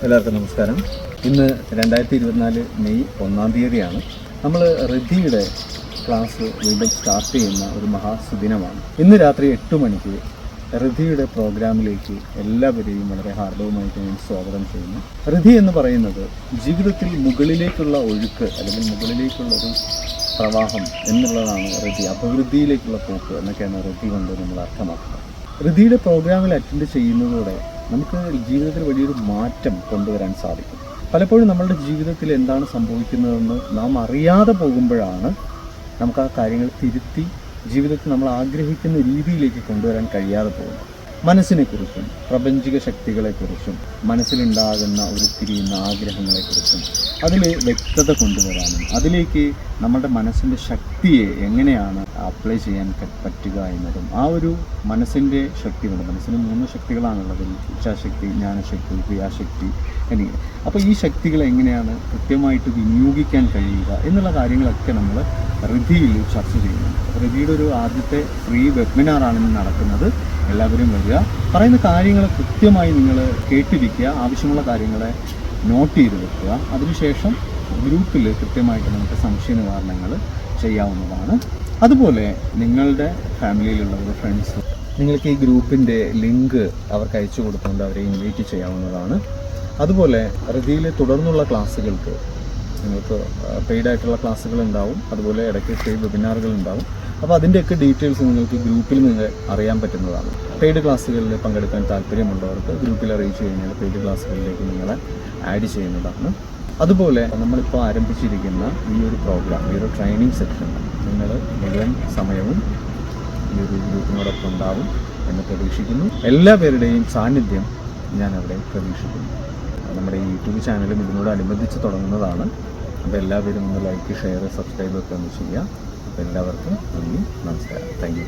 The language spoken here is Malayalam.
എല്ലാവർക്കും നമസ്കാരം. ഇന്ന് 2024 മെയ് 1 തീയതിയാണ്. നമ്മൾ റിദ്ധിയുടെ ക്ലാസ് വീണ്ടും സ്റ്റാർട്ട് ചെയ്യുന്ന ഒരു മഹാസുദിനമാണ്. ഇന്ന് രാത്രി 8 മണിക്ക് റിദ്ധിയുടെ പ്രോഗ്രാമിലേക്ക് എല്ലാവരെയും വളരെ ഹാർദവുമായിട്ട് ഞാൻ സ്വാഗതം ചെയ്യുന്നു. റിദ്ധി എന്ന് പറയുന്നത് ജീവിതത്തിൽ മുകളിലേക്കുള്ള ഒഴുക്ക് അല്ലെങ്കിൽ മുകളിലേക്കുള്ളൊരു പ്രവാഹം എന്നുള്ളതാണ് റിദ്ധി. അഭിവൃദ്ധിയിലേക്കുള്ള പോക്ക് എന്നൊക്കെയാണ് റിദ്ധി കൊണ്ട് നമ്മൾ അർത്ഥമാക്കുന്നത്. റിദ്ധിയുടെ പ്രോഗ്രാമിൽ അറ്റൻഡ് ചെയ്യുന്നതോടെ നമുക്ക് ജീവിതത്തിൽ വലിയൊരു മാറ്റം കൊണ്ടുവരാൻ സാധിക്കും. പലപ്പോഴും നമ്മളുടെ ജീവിതത്തിൽ എന്താണ് സംഭവിക്കുന്നതെന്ന് നാം അറിയാതെ പോകുമ്പോഴാണ് നമുക്ക് ആ കാര്യങ്ങൾ തിരുത്തി ജീവിതത്തിൽ നമ്മൾ ആഗ്രഹിക്കുന്ന രീതിയിലേക്ക് കൊണ്ടുവരാൻ കഴിയാതെ പോകുന്നത്. മനസ്സിനെക്കുറിച്ചും പ്രപഞ്ചിക ശക്തികളെക്കുറിച്ചും മനസ്സിലുണ്ടാകുന്ന ഉരുത്തിരിയുന്ന ആഗ്രഹങ്ങളെക്കുറിച്ചും അതിൽ വ്യക്തത കൊണ്ടുവരാനും അതിലേക്ക് നമ്മുടെ മനസ്സിൻ്റെ ശക്തിയെ എങ്ങനെയാണ് അപ്ലൈ ചെയ്യാൻ പറ്റുക എന്നതും ആ ഒരു മനസ്സിൻ്റെ ശക്തി കൊണ്ട്, മനസ്സിന് 3 ശക്തികളാണുള്ളത്: ഇച്ഛാശക്തി, ജ്ഞാനശക്തി, ക്രിയാശക്തി എന്നിങ്ങനെ. അപ്പോൾ ഈ ശക്തികളെ എങ്ങനെയാണ് കൃത്യമായിട്ട് വിനിയോഗിക്കാൻ കഴിയുക എന്നുള്ള കാര്യങ്ങളൊക്കെ നമ്മൾ റിദ്ധിയിൽ ചർച്ച ചെയ്യുന്നുണ്ട്. റിദ്ധിയുടെ ഒരു ആദ്യത്തെ ഫ്രീ വെബിനാറാണ് ഇന്ന് നടക്കുന്നത്. എല്ലാവരും വരിക. പറയുന്ന കാര്യങ്ങൾ കൃത്യമായി നിങ്ങൾ കേട്ടിരിക്കുക, ആവശ്യമുള്ള കാര്യങ്ങളെ നോട്ട് ചെയ്ത് വെക്കുക. അതിനുശേഷം ഗ്രൂപ്പിൽ കൃത്യമായിട്ട് നമുക്ക് സംശയ നിവാരണങ്ങൾ ചെയ്യാവുന്നതാണ്. അതുപോലെ നിങ്ങളുടെ ഫാമിലിയിലുള്ളവർ, ഫ്രണ്ട്സ്, നിങ്ങൾക്ക് ഈ ഗ്രൂപ്പിൻ്റെ ലിങ്ക് അവർക്ക് അയച്ചു കൊടുത്തുകൊണ്ട് അവരെ ഇൻവൈറ്റ് ചെയ്യാവുന്നതാണ്. അതുപോലെ റിദ്ധിയിലെ തുടർന്നുള്ള ക്ലാസ്സുകൾക്ക് നിങ്ങൾക്ക് പെയ്ഡായിട്ടുള്ള ക്ലാസ്സുകൾ ഉണ്ടാവും, അതുപോലെ ഇടയ്ക്ക് പെയ്ഡ് വെബിനാറുകൾ ഉണ്ടാവും. അപ്പോൾ അതിൻ്റെയൊക്കെ ഡീറ്റെയിൽസ് നിങ്ങൾക്ക് ഗ്രൂപ്പിൽ നിന്ന് അറിയാൻ പറ്റുന്നതാണ്. പെയ്ഡ് ക്ലാസ്സുകളിൽ പങ്കെടുക്കാൻ താല്പര്യമുള്ളവർക്ക് ഗ്രൂപ്പിൽ അറിയിച്ചു കഴിഞ്ഞാൽ പെയ്ഡ് ക്ലാസ്സുകളിലേക്ക് നിങ്ങളെ ആഡ് ചെയ്യുന്നതാണ്. അതുപോലെ നമ്മളിപ്പോൾ ആരംഭിച്ചിരിക്കുന്ന ഈ ഒരു പ്രോഗ്രാം, ഈ ഒരു ട്രെയിനിങ് സെക്ഷൻ നിങ്ങൾ മുഴുവൻ സമയവും ഈ ഒരു ഗ്രൂപ്പിനോടൊപ്പം ഉണ്ടാവും എന്ന് പ്രതീക്ഷിക്കുന്നു. എല്ലാ പേരുടെയും സാന്നിധ്യം ഞാൻ അവിടെ പ്രതീക്ഷിക്കുന്നു. നമ്മുടെ ഈ യൂട്യൂബ് ചാനലും ഇതിനോടനുബന്ധിച്ച് തുടങ്ങുന്നതാണ്. അപ്പോൾ എല്ലാവരും ഒന്ന് ലൈക്ക്, ഷെയർ, സബ്സ്ക്രൈബ് ഒക്കെ ഒന്ന് ചെയ്യുക. അപ്പോൾ എല്ലാവർക്കും നന്ദി, നമസ്കാരം. Thank you.